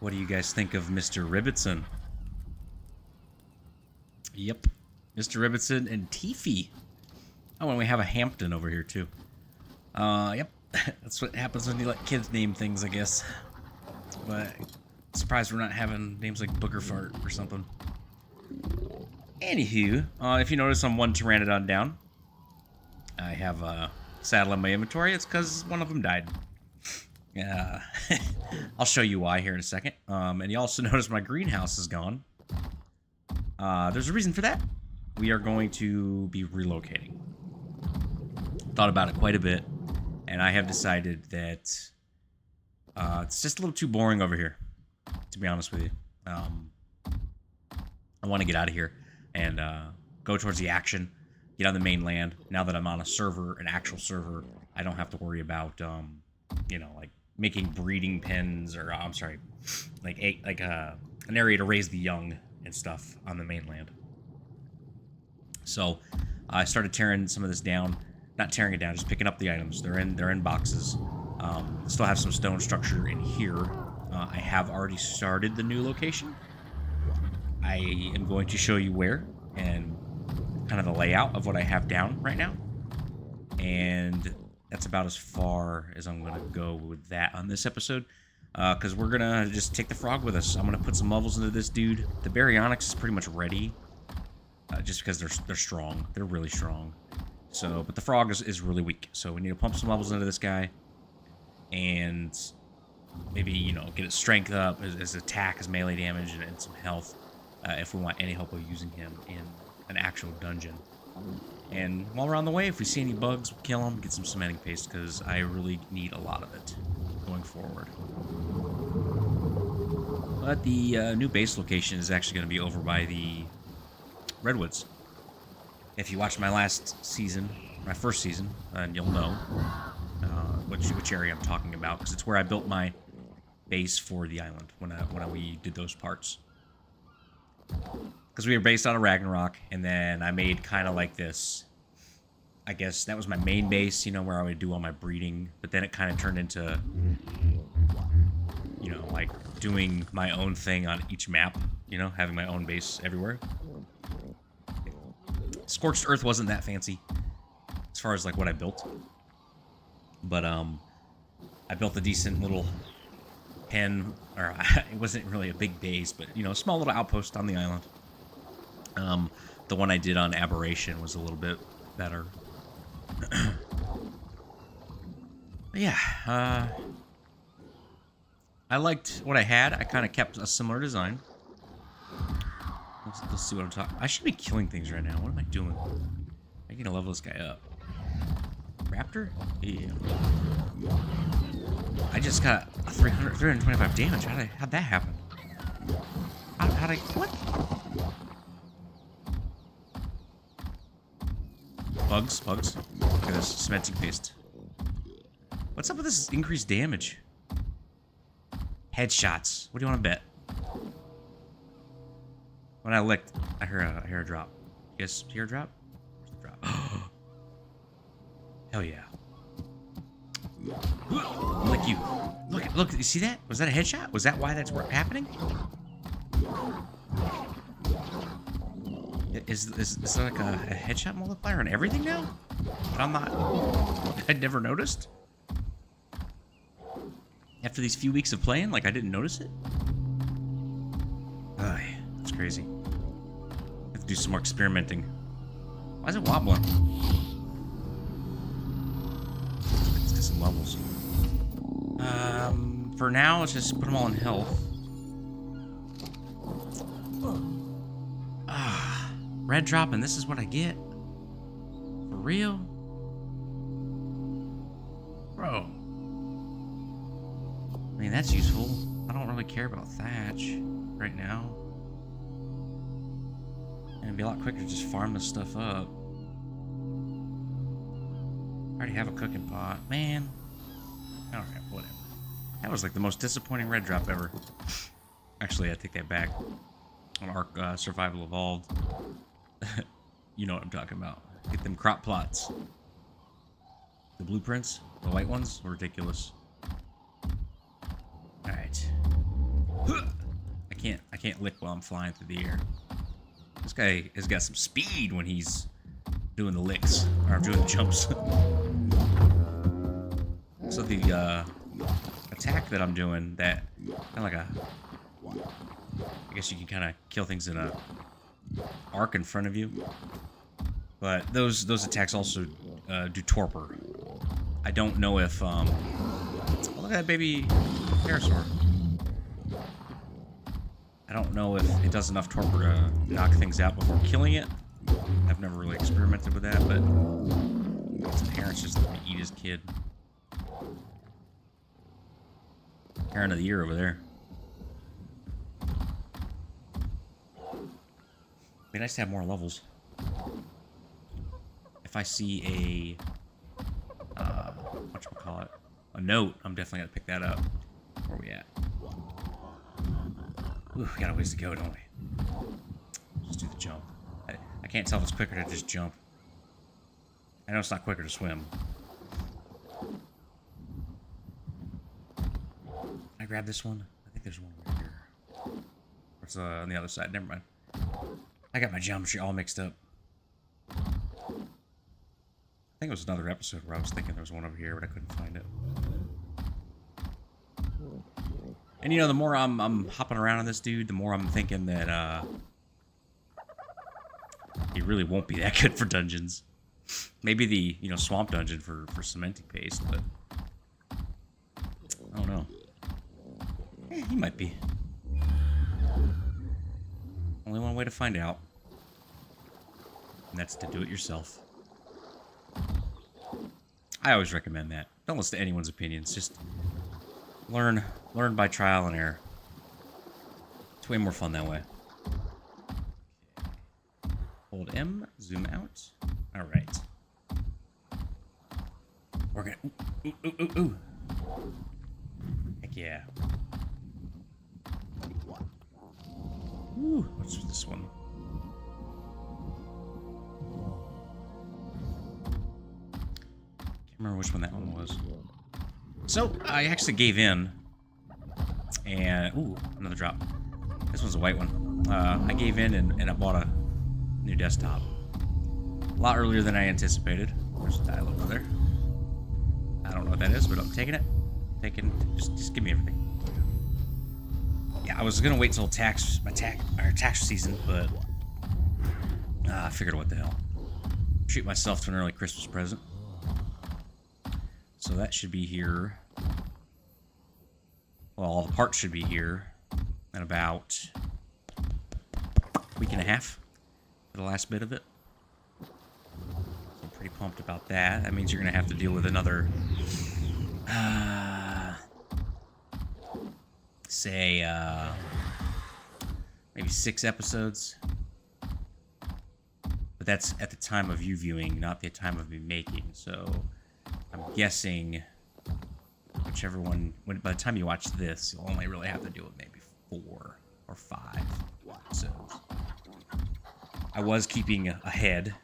What do you guys think of Mr. Ribbitson? Yep, Mr. Ribbitson and Tiffy. Oh, and we have a Hampton over here too. Yep, that's what happens when you let kids name things, I guess. But surprised we're not having names like Booker Fart or something. Anywho, if you notice, I'm one Pteranodon down. I have a saddle in my inventory. It's because one of them died. I'll show you why here in a second. And you also notice my greenhouse is gone. There's a reason for that. We are going to be relocating. Thought about it quite a bit, and I have decided that it's just a little too boring over here, to be honest with you. I want to get out of here and go towards the action, get on the mainland. Now that I'm on a server, an actual server, I don't have to worry about, you know, like making breeding pens or I'm sorry, like an area to raise the young and stuff on the mainland. So I started tearing some of this down, not tearing it down, just picking up the items. They're in boxes. Still have some stone structure in here. I have already started the new location. I am going to show you where and kind of the layout of what I have down right now. And that's about as far as I'm going to go with that on this episode. Because we're going to just take the frog with us. I'm going to put some levels into this dude. The baryonyx is pretty much ready. Just because they're strong. They're really strong. So, but the frog is really weak. So we need to pump some levels into this guy. And maybe, you know, get his strength up, his attack, his melee damage, and some health. If we want any hope of using him in an actual dungeon. And while we're on the way, if we see any bugs, we'll kill them, get some cementing paste, because I really need a lot of it going forward. But the new base location is actually going to be over by the Redwoods. If you watched my last season, my first season, then you'll know which area I'm talking about, because it's where I built my base for the island when we did those parts. Because we were based out of Ragnarok, and then I made kind of like this. I guess that was my main base, you know, where I would do all my breeding. But then it kind of turned into, you know, like doing my own thing on each map, you know, having my own base everywhere. Scorched Earth wasn't that fancy as far as like what I built. But I built a decent little pen, or it wasn't really a big base, but, you know, a small little outpost on the island. The one I did on Aberration was a little bit better. Yeah, I liked what I had. I kind of kept a similar design. Let's see what I'm talking. I should be killing things right now. What am I doing? I need to level this guy up. Raptor? Yeah. I just got a 325 damage. How'd that happen? How'd I... What? Bugs. Look at this cementing paste. What's up with this increased damage? Headshots. What do you want to bet? When I licked, I hear a drop. You guys hear a drop? Drop. Hell yeah. Lick you. Look, you see that? Was that a headshot? Was that why that's happening? Is there like a headshot multiplier on everything now? But I'm not... I'd never noticed. After these few weeks of playing, like I didn't notice it? That's crazy. I have to do some more experimenting. Why is it wobbling? Let's get some levels. For now, let's just put them all in health. Red drop, and this is what I get? For real? Bro. I mean, that's useful. I don't really care about thatch right now. And it'd be a lot quicker to just farm this stuff up. I already have a cooking pot. Man. Alright, whatever. That was like the most disappointing red drop ever. Actually, I take that back. On ARK Survival Evolved. You know what I'm talking about. Get them crop plots. The blueprints, the white ones, were ridiculous. Alright. can't lick while I'm flying through the air. This guy has got some speed when he's doing the licks or doing the jumps. So the attack that I'm doing, that kind of like a, I guess you can kind of kill things in a arc in front of you. But those attacks also do torpor. I don't know if oh, look at that baby pterosaur. I don't know if it does enough torpor to knock things out before killing it. I've never really experimented with that, but his parents just let me eat his kid. Parent of the year over there. Be nice to have more levels. If I see whatchamacallit, a note, I'm definitely gonna pick that up. Where are we at? Ooh, we got a ways to go, don't we? Let's do the jump. I can't tell if it's quicker to just jump. I know it's not quicker to swim. Can I grab this one? I think there's one over here. Or it's on the other side. Never mind. I got my geometry all mixed up. I think it was another episode where I was thinking there was one over here, but I couldn't find it. And you know, the more I'm hopping around on this dude, the more I'm thinking that he really won't be that good for dungeons. Maybe the, you know, swamp dungeon for cementing paste, but I don't know. He might be. Only one way to find out, and that's to do it yourself. I always recommend that. Don't listen to anyone's opinions. Just learn by trial and error. It's way more fun that way. Okay. Hold M, zoom out. All right. We're gonna. Ooh. Heck yeah. Ooh, what's this one? Can't remember which one that one was. So I actually gave in, and ooh, another drop. This one's a white one. I gave in and I bought a new desktop a lot earlier than I anticipated. There's a dial over there. I don't know what that is, but I'm taking it. Just give me everything. Yeah, I was gonna wait till tax season, but I figured what the hell. Treat myself to an early Christmas present. So that should be here. Well, all the parts should be here in about a week and a half for the last bit of it. So I'm pretty pumped about that. That means you're gonna have to deal with another, say, maybe 6 episodes. But that's at the time of you viewing, not the time of me making. So I'm guessing whichever one, by the time you watch this, you'll only really have to do it maybe 4 or 5 episodes. I was keeping ahead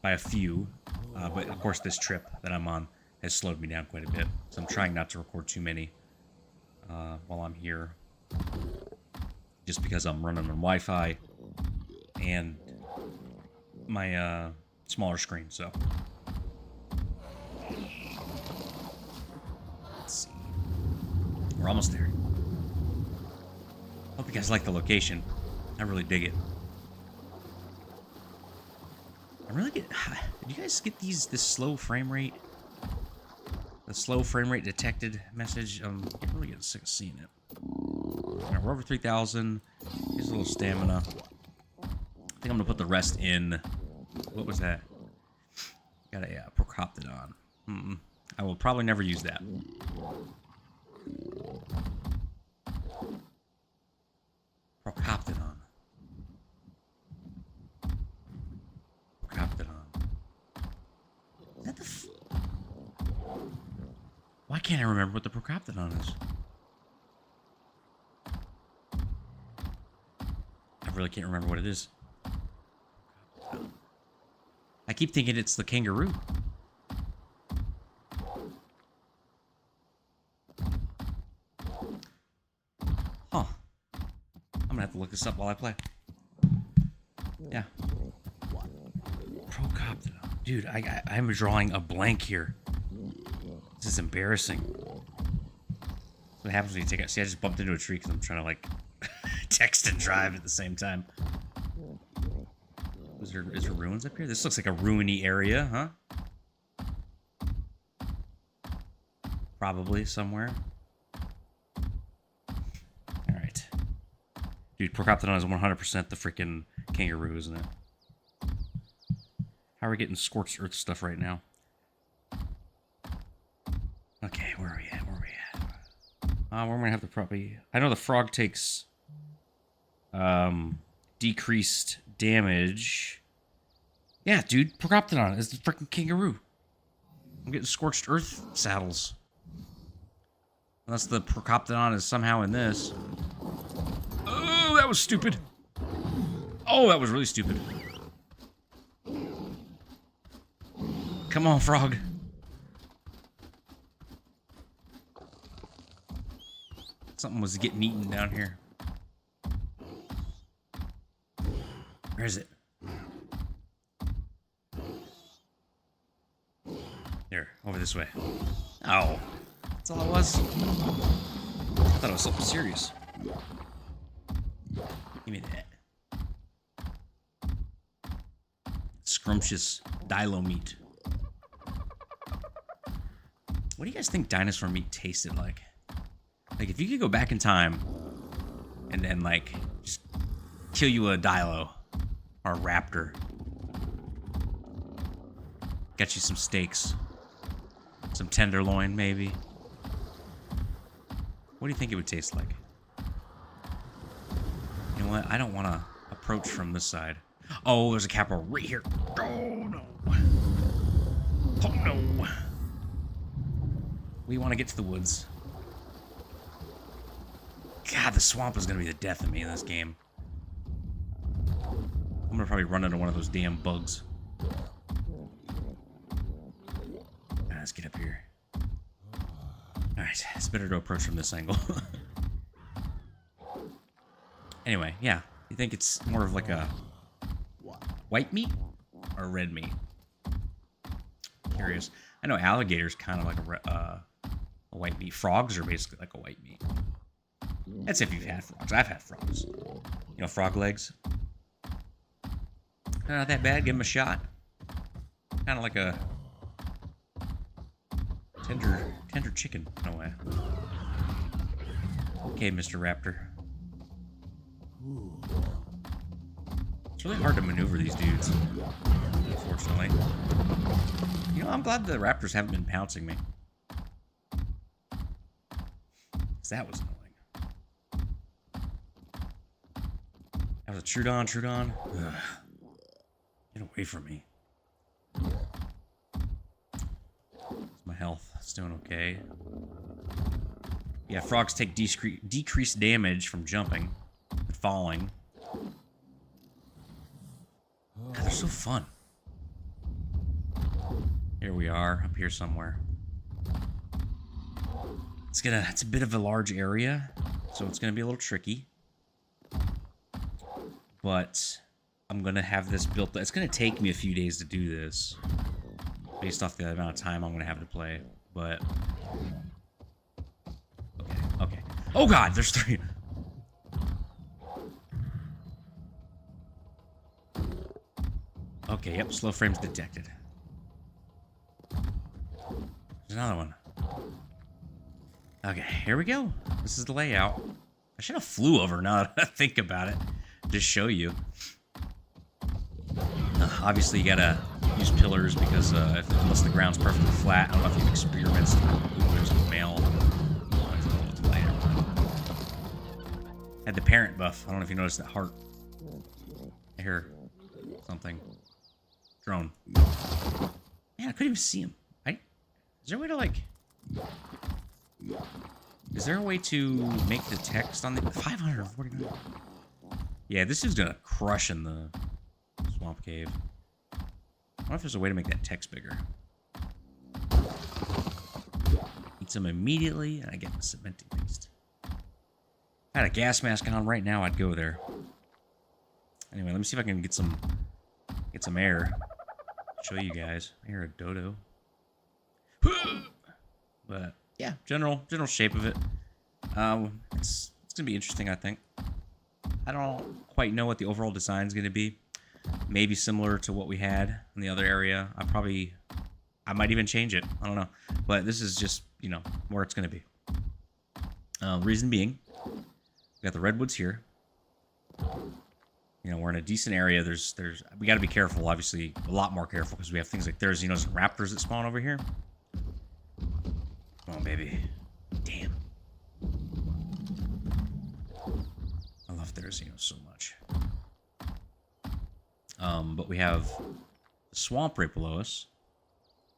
by a few, but of course this trip that I'm on has slowed me down quite a bit. So I'm trying not to record too many while I'm here, just because I'm running on Wi-Fi and my smaller screen. So let's see, we're almost there. Hope you guys like the location. I really dig it. Did you guys get this slow frame rate? The slow frame rate detected message? I'm really getting sick of seeing it. Right, we're over 3,000. Here's a little stamina. I think I'm gonna put the rest in. What was that? Got a Procoptodon. I will probably never use that. Procoptodon. Is that the Why can't I remember what the Procoptodon is? I really can't remember what it is. I keep thinking it's the kangaroo. Huh. I'm gonna have to look this up while I play. Yeah. Procoptodon. Dude, I'm drawing a blank here. This is embarrassing. What happens when you take it? See, I just bumped into a tree because I'm trying to, like, text and drive at the same time. Is there ruins up here? This looks like a ruiny area, huh? Probably somewhere. Alright. Dude, Procoptodon is 100% the freaking kangaroo, isn't it? How are we getting scorched earth stuff right now? Okay, where are we at? We're gonna have to probably... I know the frog takes... decreased damage. Yeah, dude, Procoptodon is the freaking kangaroo. I'm getting scorched earth saddles. Unless the Procoptodon is somehow in this. Oh, that was stupid. Oh, that was really stupid. Come on, frog. Something was getting eaten down here. Where is it? There, over this way. Oh, that's all it was. I thought it was something serious. Give me that. Scrumptious dilo meat. What do you guys think dinosaur meat tasted like? Like, if you could go back in time and then, like, just kill you a dilo or a raptor. Get you some steaks. Some tenderloin, maybe. What do you think it would taste like? You know what? I don't want to approach from this side. Oh, there's a capra right here. Oh, no. Oh, no. We want to get to the woods. God, the swamp is going to be the death of me in this game. I'm going to probably run into one of those damn bugs. Let's get up here. Alright, it's better to approach from this angle. Anyway, yeah. You think it's more of like a white meat or red meat? Curious. I know alligators kind of like a white meat. Frogs are basically like a white meat. That's if you've had frogs. I've had frogs. You know, frog legs. Not that bad. Give them a shot. Kind of like a tender chicken in a way. Okay, Mr. Raptor. It's really hard to maneuver these dudes, unfortunately. You know, I'm glad the raptors haven't been pouncing me. 'Cause that was annoying. That was a Trudon. Ugh. Get away from me. My health is doing okay. Yeah, frogs take decreased damage from jumping and falling. God, they're so fun. Here we are, up here somewhere. It's a bit of a large area, so it's gonna be a little tricky. But I'm gonna have this built. It's gonna take me a few days to do this, based off the amount of time I'm gonna have to play. But okay. Oh God, there's 3. Okay, yep, slow frames detected. There's another one. Okay, here we go. This is the layout. I should have flew over now that I think about it. Just show you. Obviously, you gotta use pillars because unless the ground's perfectly flat, I don't know if you've experienced. Ooh, there's a male. Had the parent buff. I don't know if you noticed that heart. I hear something. Drone. Man, I couldn't even see him. Is there a way to, like... Is there a way to make the text on the... 549. Yeah, this is gonna crush in the swamp cave. I wonder if there's a way to make that text bigger. Eat some immediately, and I get the cementing paste. I had a gas mask on right now, I'd go there. Anyway, let me see if I can get some air. Show you guys. I hear a dodo. But yeah, general shape of it. It's gonna be interesting, I think. I don't quite know what the overall design is gonna be. Maybe similar to what we had in the other area. I might even change it. I don't know. But this is just, you know, where it's gonna be. Reason being, we got the redwoods here. You know, we're in a decent area. We got to be careful, obviously, a lot more careful, because we have things like Therizinos and raptors that spawn over here. Come on, baby. Damn. I love Therizinos so much. But we have the swamp right below us.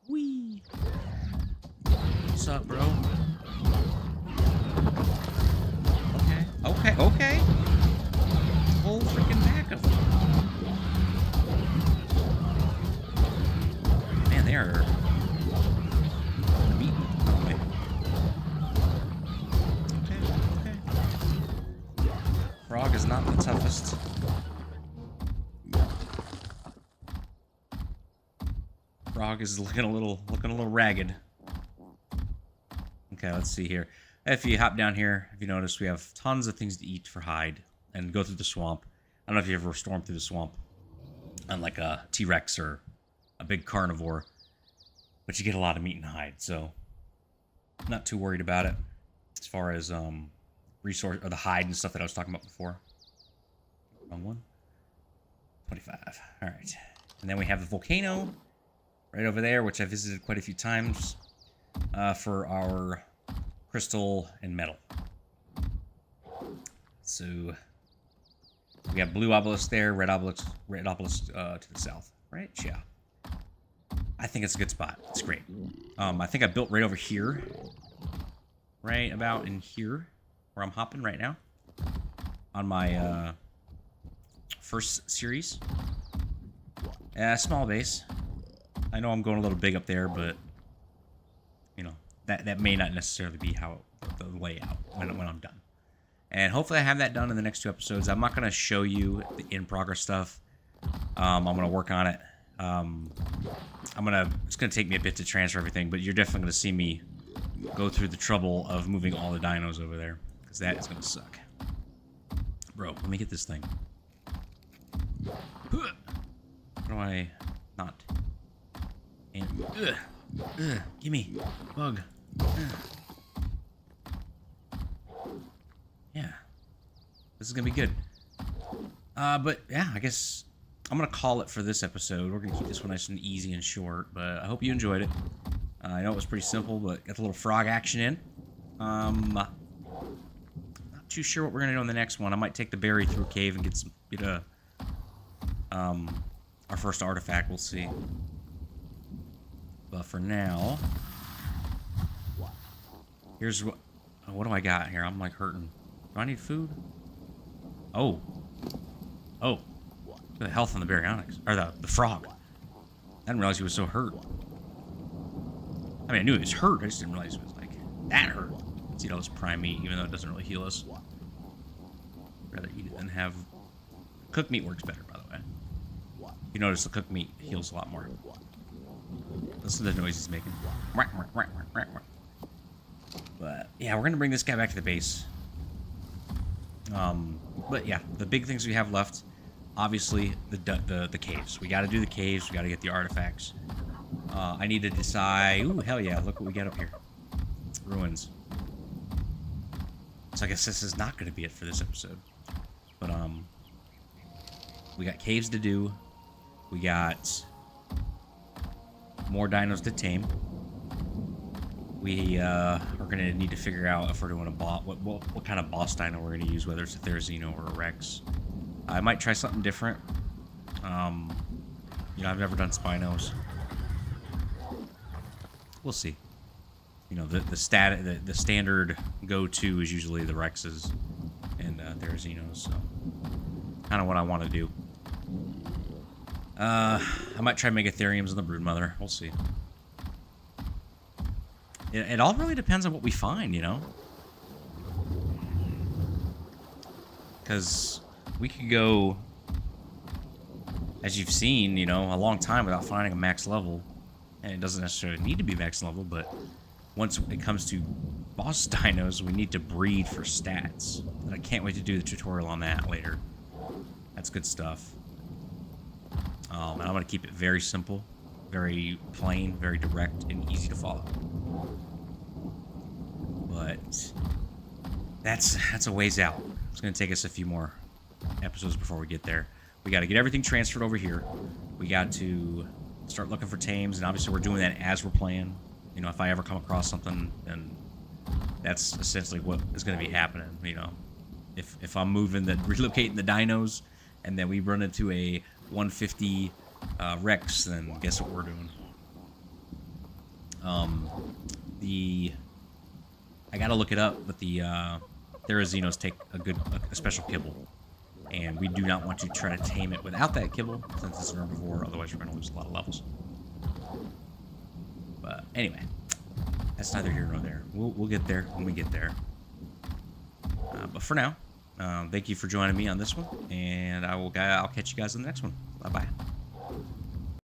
Whee! What's up, bro? Okay. Whole freaking pack of them. Man, they are meat. Okay. Frog is not the toughest. Frog is looking a little ragged. Okay, let's see here. If you hop down here, if you notice, we have tons of things to eat for hide and go through the swamp. I don't know if you ever stormed through the swamp on like a T-Rex or a big carnivore, but you get a lot of meat and hide, so not too worried about it as far as resource or the hide and stuff that I was talking about before. Wrong one. 25. All right, and then we have the volcano right over there, which I visited quite a few times for our crystal and metal. So we got blue obelisk there, red obelisk to the south, right? Yeah. I think it's a good spot. It's great. I think I built right over here, right about in here, where I'm hopping right now, on my first series. Small base. I know I'm going a little big up there, but you know that may not necessarily be how the layout when I'm done. And hopefully I have that done in the next 2 episodes. I'm not going to show you the in-progress stuff. I'm going to work on it. It's going to take me a bit to transfer everything, but you're definitely going to see me go through the trouble of moving all the dinos over there, because that is going to suck. Bro, let me get this thing. How do I not? And, gimme. Bug. Yeah. This is going to be good. But, yeah, I guess I'm going to call it for this episode. We're going to keep this one nice and easy and short, but I hope you enjoyed it. I know it was pretty simple, but got the little frog action in. Not too sure what we're going to do on the next one. I might take the berry through a cave and get our first artifact. We'll see. But for now, here's what do I got here? I'm like hurting. Do I need food? Oh. The health on the baryonyx. Or the frog. I didn't realize he was so hurt. I mean, I knew he was hurt. I just didn't realize he was like that hurt. Let's eat all this prime meat, even though it doesn't really heal us. Rather eat it than have... Cooked meat works better, by the way. You notice the cooked meat heals a lot more. Listen to the noise he's making. But yeah, we're gonna bring this guy back to the base. But yeah, the big things we have left, obviously the caves. We got to do the caves. We got to get the artifacts. I need to decide. Ooh, hell yeah! Look what we got up here. Ruins. So I guess this is not going to be it for this episode. But we got caves to do. We got more dinos to tame. We are going to need to figure out if we're doing a boss, what kind of boss dino we're going to use, whether it's a Therizino or a Rex. I might try something different. You know, I've never done Spinos. We'll see. You know, the standard go-to is usually the Rexes and Therizinos, so kind of what I want to do. I might try Megatheriums and the Broodmother. We'll see. It all really depends on what we find, you know? Because we could go, as you've seen, you know, a long time without finding a max level. And it doesn't necessarily need to be max level, but once it comes to boss dinos, we need to breed for stats. And I can't wait to do the tutorial on that later. That's good stuff. And I'm going to keep it very simple, very plain, very direct, and easy to follow. But that's a ways out. It's going to take us a few more episodes before we get there. We got to get everything transferred over here. We got to start looking for tames, and obviously we're doing that as we're playing. You know, if I ever come across something, then that's essentially what is going to be happening. You know, if I'm relocating the dinos, and then we run into a 150 Rex, then guess what we're doing? I gotta look it up, but the Therazinos take a special kibble, and we do not want to try to tame it without that kibble, since it's an herbivore. Otherwise, we're gonna lose a lot of levels. But anyway, that's neither here nor there. We'll get there when we get there. But for now, thank you for joining me on this one, and I'll catch you guys on the next one. Bye bye.